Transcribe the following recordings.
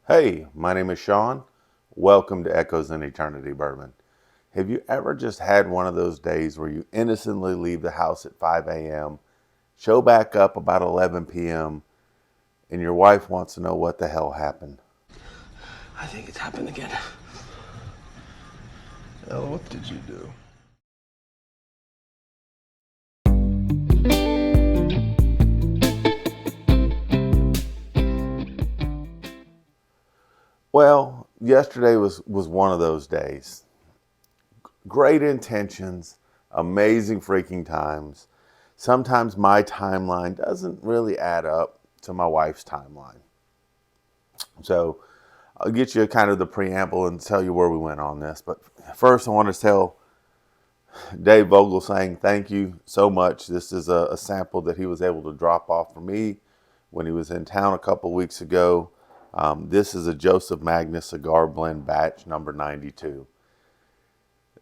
Hey, my name is Sean. Welcome to Echoes in Eternity Bourbon. Have you ever just had one of those days where you innocently leave the house at 5 a.m., show back up about 11 p.m., and your wife wants to know what the hell happened? I think it's happened again. Ella, what did you do? Well, yesterday was one of those days. Great intentions, amazing freaking times. Sometimes my timeline doesn't really add up to my wife's timeline. So I'll get you kind of the preamble and tell you where we went on this. But first, I want to tell Dave Vogel saying thank you so much. This is a sample that he was able to drop off for me when he was in town a couple weeks ago. This is a Joseph Magnus cigar blend batch number 92.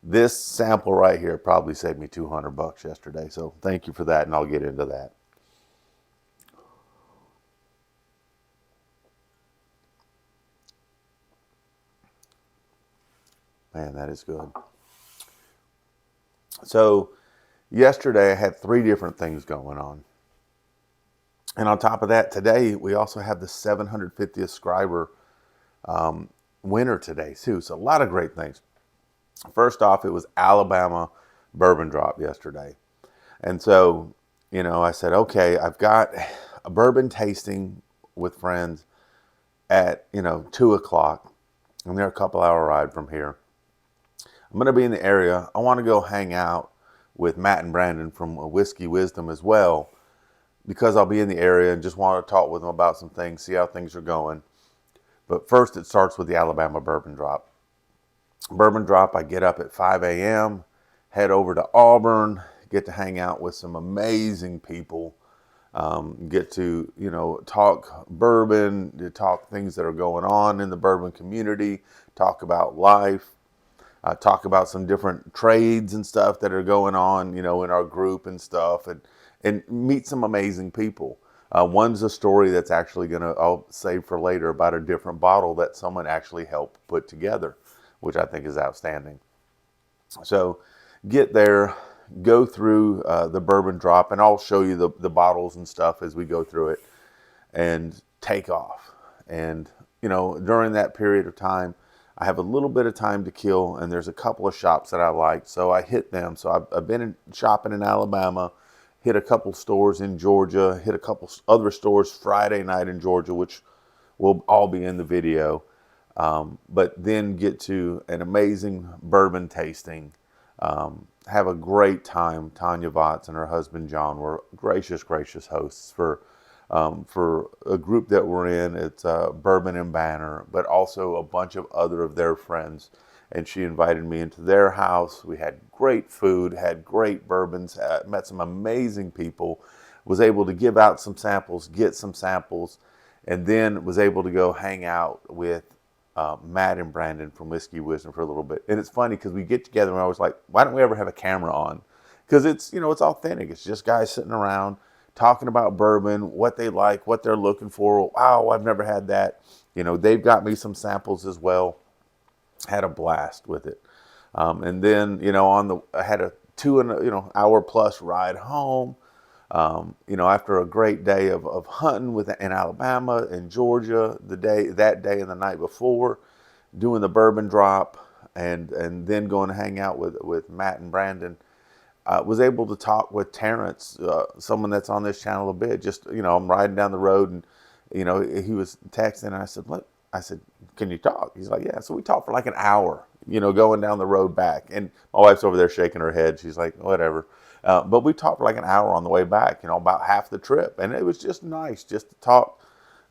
This sample right here probably saved me $200 yesterday. So thank you for that, and I'll get into that. Man, that is good. So yesterday I had three different things going on. And on top of that, today we also have the 750th subscriber winner today too. So a lot of great things. First off, it was Alabama bourbon drop yesterday. And so, I said, okay, I've got a bourbon tasting with friends at, 2 o'clock. And they're a couple hour ride from here. I'm going to be in the area. I want to go hang out with Matt and Brandon from Whiskey Wisdom as well, because I'll be in the area and just want to talk with them about some things, see how things are going. But first, it starts with the Alabama bourbon drop. Bourbon drop, I get up at 5 a.m., head over to Auburn, get to hang out with some amazing people, get to, talk bourbon, to talk things that are going on in the bourbon community, talk about life, talk about some different trades and stuff that are going on, in our group and stuff, and meet some amazing people. One's a story that's actually I'll save for later, about a different bottle that someone actually helped put together, which I think is outstanding. So get there, go through the bourbon drop, and I'll show you the bottles and stuff as we go through it, and take off. And, during that period of time, I have a little bit of time to kill, and there's a couple of shops that I like, so I hit them. So I've been shopping in Alabama, hit a couple stores in Georgia, hit a couple other stores Friday night in Georgia, which will all be in the video. But then get to an amazing bourbon tasting. Have a great time. Tanya Votts and her husband John were gracious hosts for a group that we're in. It's Bourbon and Banner, but also a bunch of other of their friends. And she invited me into their house. We had great food, had great bourbons, met some amazing people, was able to give out some samples, get some samples, and then was able to go hang out with Matt and Brandon from Whiskey Wisdom for a little bit. And it's funny because we get together and I was like, why don't we ever have a camera on? Because it's, it's authentic. It's just guys sitting around talking about bourbon, what they like, what they're looking for. Wow, I've never had that. They've got me some samples as well. Had a blast with it. And then, I had a 2 hour plus ride home. After a great day of hunting in Alabama and Georgia, that day and the night before, doing the bourbon drop, and then going to hang out with Matt and Brandon. Was able to talk with Terrence, someone that's on this channel a bit. Just, I'm riding down the road, and he was texting, and I said, "Look," I said, "Can you talk?" He's like, "Yeah." So we talked for like an hour, going down the road back. And my wife's over there shaking her head. She's like, "Whatever." But we talked for like an hour on the way back, about half the trip. And it was just nice just to talk,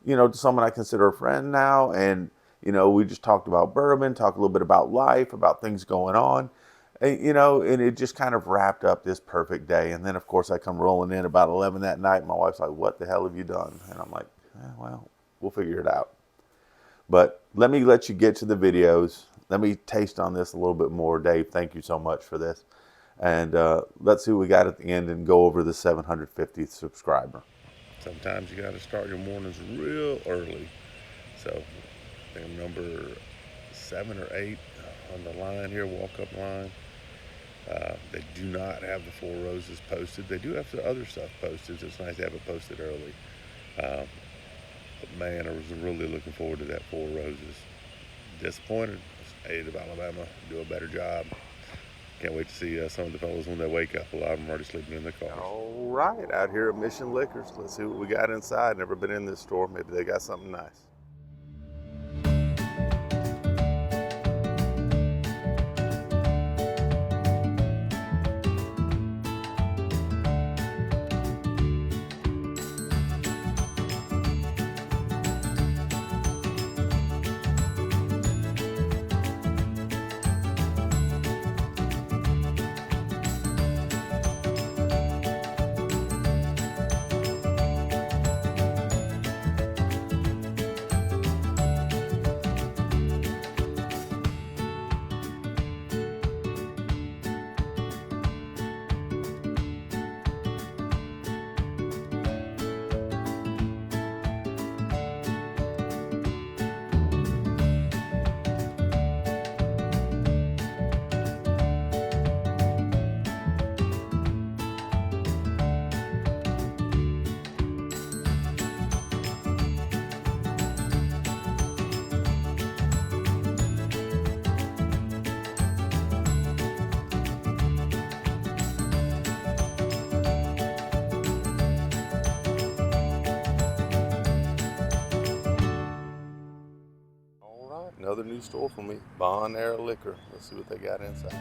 to someone I consider a friend now. And, we just talked about bourbon, talked a little bit about life, about things going on. And, and it just kind of wrapped up this perfect day. And then, of course, I come rolling in about 11 that night. My wife's like, "What the hell have you done?" And I'm like, well, we'll figure it out. But let you get to the videos. Let me taste on this a little bit more. Dave, thank you so much for this. And let's see what we got at the end and go over the 750th subscriber. Sometimes you got to start your mornings real early. So I think I'm number 7 or 8 on the line here, walk-up line. They do not have the Four Roses posted. They do have some other stuff posted, so it's nice to have it posted early. Uh, but man, I was really looking forward to that Four Roses. Disappointed. State of Alabama do a better job. Can't wait to see some of the fellas when they wake up. A lot of them are already sleeping in the cars. All right, out here at Mission Liquors. Let's see what we got inside. Never been in this store. Maybe they got something nice. Another new store for me, Bourbon Era Liquor. Let's see what they got inside.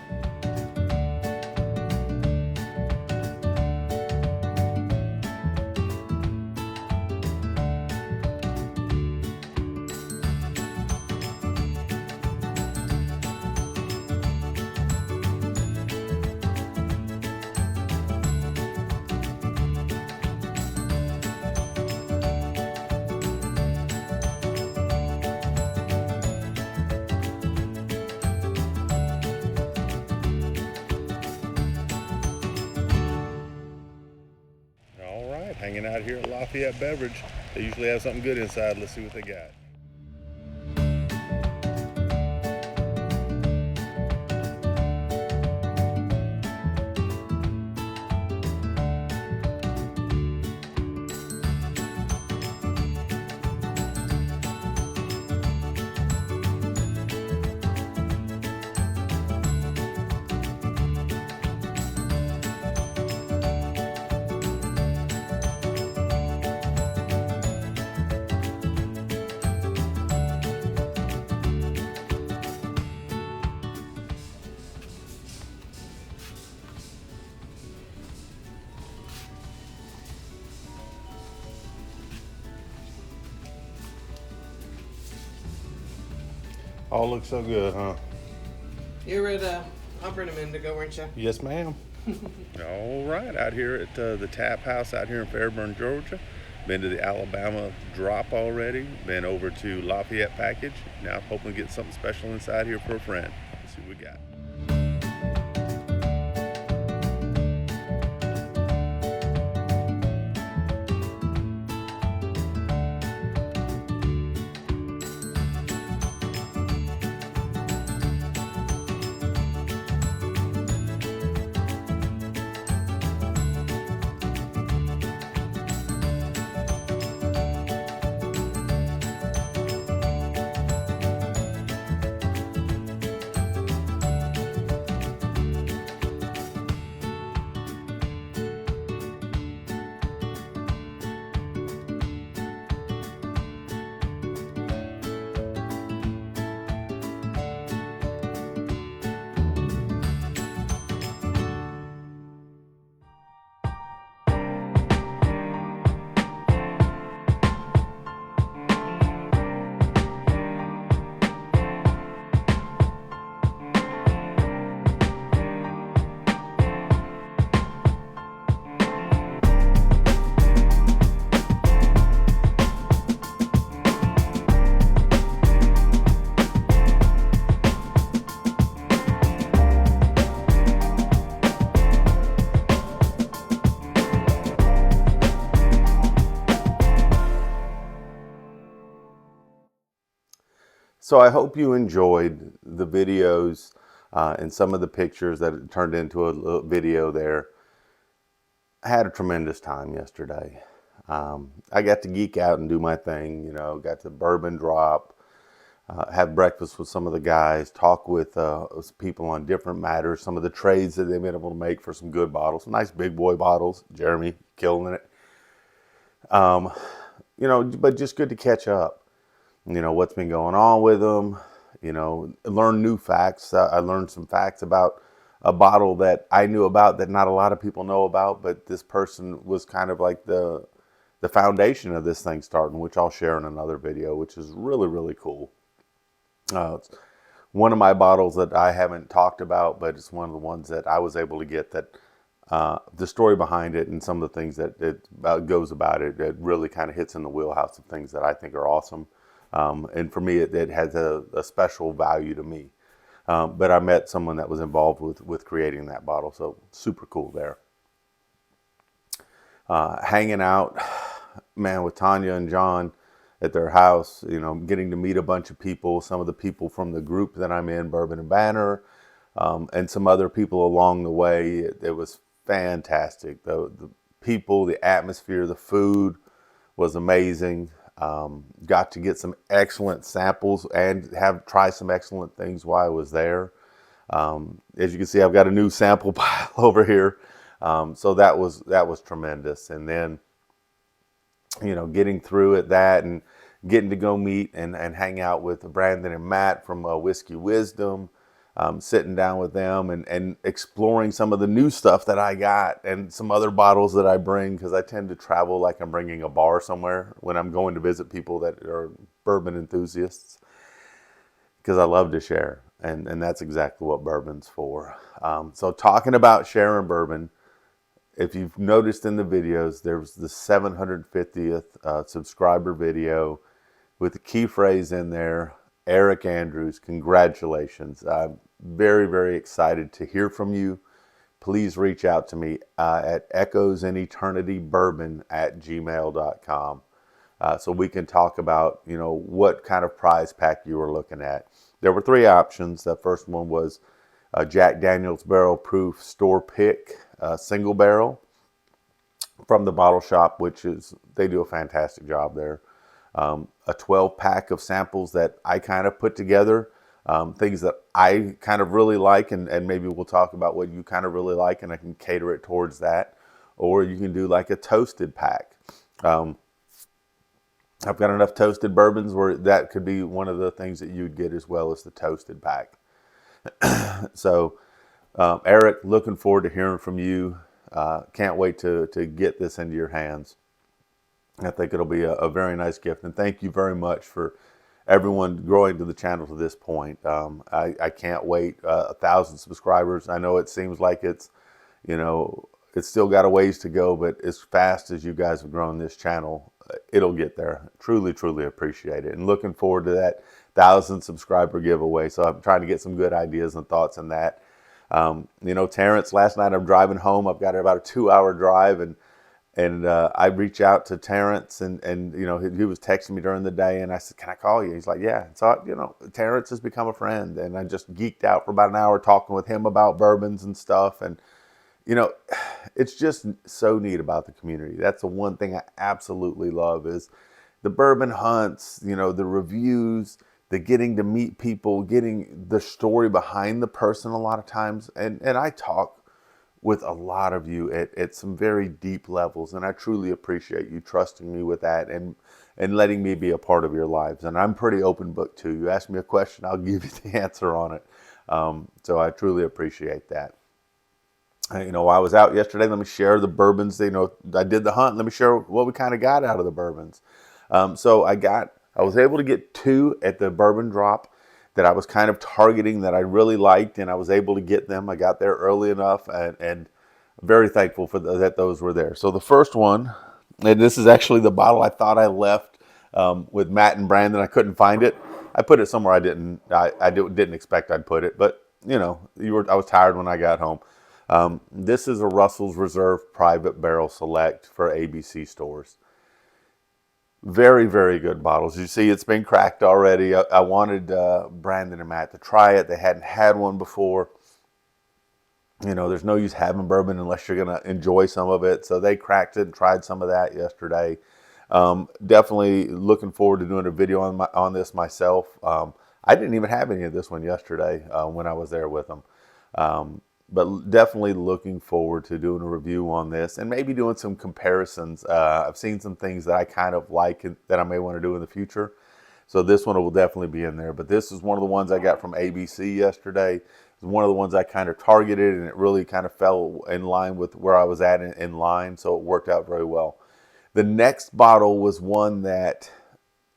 All right, hanging out here at Lafayette Beverage. They usually have something good inside. Let's see what they got. All looks so good, huh? You were at Auburn a minute ago, weren't you? Yes, ma'am. All right, out here at the Tap House out here in Fairburn, Georgia. Been to the Alabama drop already. Been over to Lafayette Package. Now hoping to get something special inside here for a friend. Let's see what we got. So I hope you enjoyed the videos and some of the pictures that it turned into a little video there. I had a tremendous time yesterday. I got to geek out and do my thing, got to bourbon drop, have breakfast with some of the guys, talk with people on different matters, some of the trades that they've been able to make for some good bottles, some nice big boy bottles. Jeremy killing it. But just good to catch up. What's been going on with them, learn new facts. I learned some facts about a bottle that I knew about that not a lot of people know about, but this person was kind of like the foundation of this thing starting, which I'll share in another video, which is really, really cool. It's one of my bottles that I haven't talked about, but it's one of the ones that I was able to get that the story behind it and some of the things that it goes about it, it really kind of hits in the wheelhouse of things that I think are awesome. And for me, it has a special value to me. But I met someone that was involved with creating that bottle, so super cool there. Hanging out, man, with Tanya and John at their house, getting to meet a bunch of people, some of the people from the group that I'm in, Bourbon and Banner, and some other people along the way. It was fantastic. The people, the atmosphere, the food was amazing. Got to get some excellent samples and try some excellent things while I was there. As you can see, I've got a new sample pile over here. So that was tremendous. And then, getting through at that and getting to go meet and hang out with Brandon and Matt from Whiskey Wisdom, sitting down with them and exploring some of the new stuff that I got and some other bottles that I bring, because I tend to travel like I'm bringing a bar somewhere when I'm going to visit people that are bourbon enthusiasts, because I love to share. And that's exactly what bourbon's for. So talking about sharing bourbon, if you've noticed in the videos, there's the 750th subscriber video with the key phrase in there, Eric Andrews. Congratulations. I'm very, very excited to hear from you. Please reach out to me at echoesineternitybourbon@gmail.com so we can talk about, what kind of prize pack you were looking at. There were three options. The first one was a Jack Daniel's Barrel Proof Store Pick single barrel from the bottle shop, they do a fantastic job there. A 12 pack of samples that I kind of put together, things that I kind of really like, and maybe we'll talk about what you kind of really like, and I can cater it towards that. Or you can do like a toasted pack. I've got enough toasted bourbons where that could be one of the things that you'd get, as well as the toasted pack. So, Eric, looking forward to hearing from you. Can't wait to get this into your hands. I think it'll be a very nice gift. And thank you very much for everyone growing to the channel to this point. I can't wait. 1,000 subscribers. I know it seems like it's still got a ways to go, but as fast as you guys have grown this channel, it'll get there. Truly, truly appreciate it. And looking forward to that 1,000 subscriber giveaway. So I'm trying to get some good ideas and thoughts on that. Terrence, last night I'm driving home. I've got about a 2-hour drive, and I reached out to Terrence, and he was texting me during the day, and I said, "Can I call you?" He's like, "Yeah." So Terrence has become a friend, and I just geeked out for about an hour talking with him about bourbons and stuff, and it's just so neat about the community. That's the one thing I absolutely love is the bourbon hunts, the reviews, the getting to meet people, getting the story behind the person a lot of times. And I talk with a lot of you at some very deep levels, and I truly appreciate you trusting me with that and letting me be a part of your lives. And I'm pretty open book too. You ask me a question, I'll give you the answer on it. So I truly appreciate that. While I was out yesterday, let me share the bourbons. I did the hunt. Let me share what we kind of got out of the bourbons. So I was able to get 2 at the bourbon drop that I was kind of targeting, that I really liked, and I was able to get them. I got there early enough, and very thankful for that those were there. So the first one, and this is actually the bottle I thought I left with Matt and Brandon. I couldn't find it. I put it somewhere I didn't expect I'd put it, but I was tired when I got home. This is a Russell's Reserve Private Barrel Select for ABC stores. Very, very good bottles. You see, it's been cracked already. I wanted Brandon and Matt to try it. They hadn't had one before. You know, there's no use having bourbon unless you're going to enjoy some of it. So they cracked it and tried some of that yesterday. Definitely looking forward to doing a video on this myself. I didn't even have any of this one yesterday when I was there with them. But definitely looking forward to doing a review on this and maybe doing some comparisons. I've seen some things that I kind of like that I may want to do in the future. So this one will definitely be in there. But this is one of the ones I got from ABC yesterday. It's one of the ones I kind of targeted, and it really kind of fell in line with where I was at in line. So it worked out very well. The next bottle was one that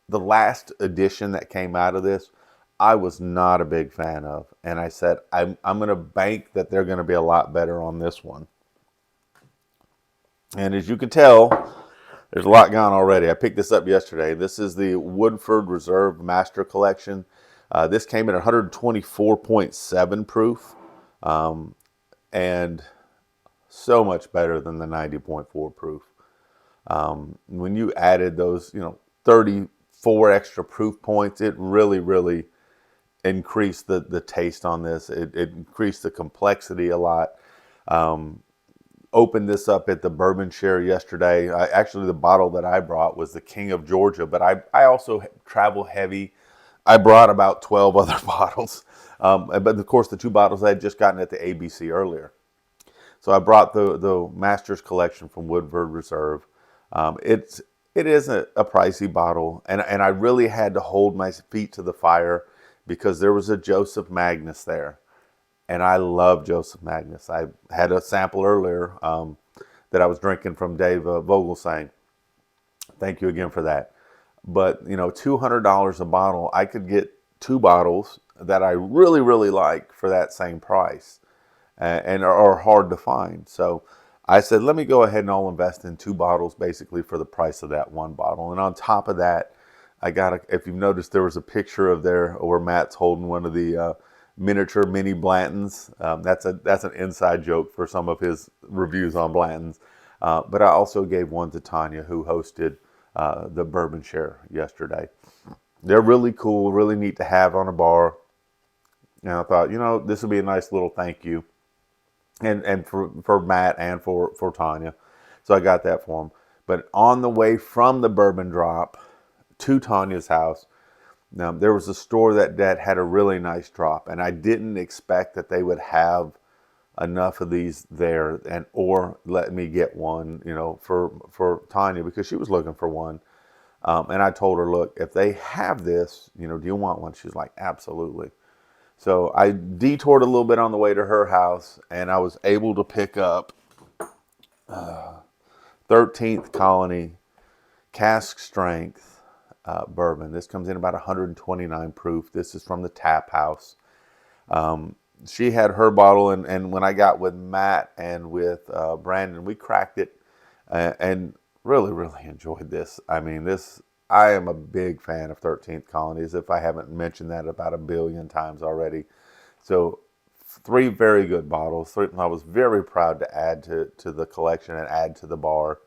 the last edition that came out of this, I was not a big fan of. And I said, I'm going to bank that they're going to be a lot better on this one. And as you can tell, there's a lot gone already. I picked this up yesterday. This is the Woodford Reserve Master Collection. This came in 124.7 proof, and so much better than the 90.4 proof. When you added those, 34 extra proof points, it really, really increased the taste on this. It increased the complexity a lot. Opened this up at the Bourbon Share yesterday. Actually, the bottle that I brought was the King of Georgia, but I also travel heavy. I brought about 12 other bottles, but of course the 2 bottles I had just gotten at the ABC earlier. So I brought the Masters Collection from Woodford Reserve. It is a pricey bottle, and I really had to hold my feet to the fire because there was a Joseph Magnus there. And I love Joseph Magnus. I had a sample earlier that I was drinking from Dave Vogelsang. Thank you again for that. But, $200 a bottle, I could get 2 bottles that I really, really like for that same price and are hard to find. So I said, let me go ahead and I'll invest in 2 bottles basically for the price of that 1 bottle. And on top of that, I got if you've noticed, there was a picture of there where Matt's holding one of the miniature mini Blantons. That's an inside joke for some of his reviews on Blantons. But I also gave one to Tanya, who hosted the Bourbon Share yesterday. They're really cool, really neat to have on a bar. And I thought, this would be a nice little thank you, and for Matt and for Tanya. So I got that for him. But on the way from the Bourbon Drop to Tanya's house, now, there was a store that had a really nice drop, and I didn't expect that they would have enough of these there, or let me get one, for Tanya, because she was looking for one. And I told her, look, if they have this, do you want one? She's like, absolutely. So I detoured a little bit on the way to her house, and I was able to pick up 13th Colony cask strength bourbon. This comes in about 129 proof. This is from the Tap House. She had her bottle, and when I got with Matt and with Brandon, we cracked it and really, really enjoyed this. I mean, I am a big fan of 13th Colonies, if I haven't mentioned that about 1 billion times already. So 3 very good bottles. I was very proud to add to the collection and add to the bar.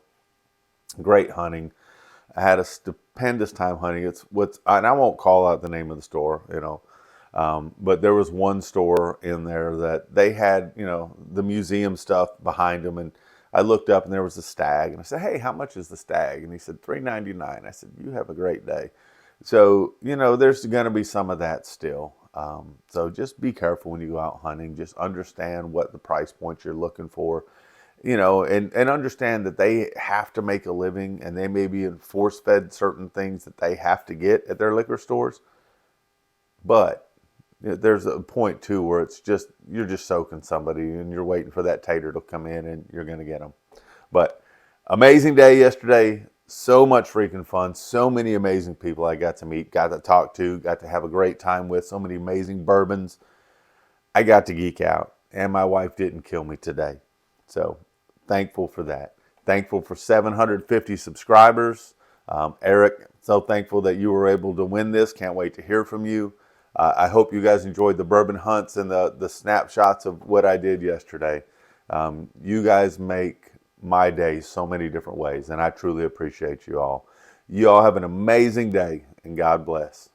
Great hunting. I had a stupendous time hunting. And I won't call out the name of the store, but there was one store in there that they had, the museum stuff behind them. And I looked up and there was a stag, and I said, hey, how much is the stag? And he said, $3.99. I said, you have a great day. So, there's going to be some of that still. So just be careful when you go out hunting. Just understand what the price point you're looking for. And understand that they have to make a living, and they may be force-fed certain things that they have to get at their liquor stores. But there's a point, too, where it's just, you're just soaking somebody, and you're waiting for that tater to come in, and you're going to get them. But amazing day yesterday. So much freaking fun. So many amazing people I got to meet, got to talk to, got to have a great time with. So many amazing bourbons. I got to geek out, and my wife didn't kill me today. So thankful for that. Thankful for 750 subscribers. Eric, so thankful that you were able to win this. Can't wait to hear from you. I hope you guys enjoyed the bourbon hunts and the snapshots of what I did yesterday. You guys make my day so many different ways, and I truly appreciate you all. You all have an amazing day, and God bless.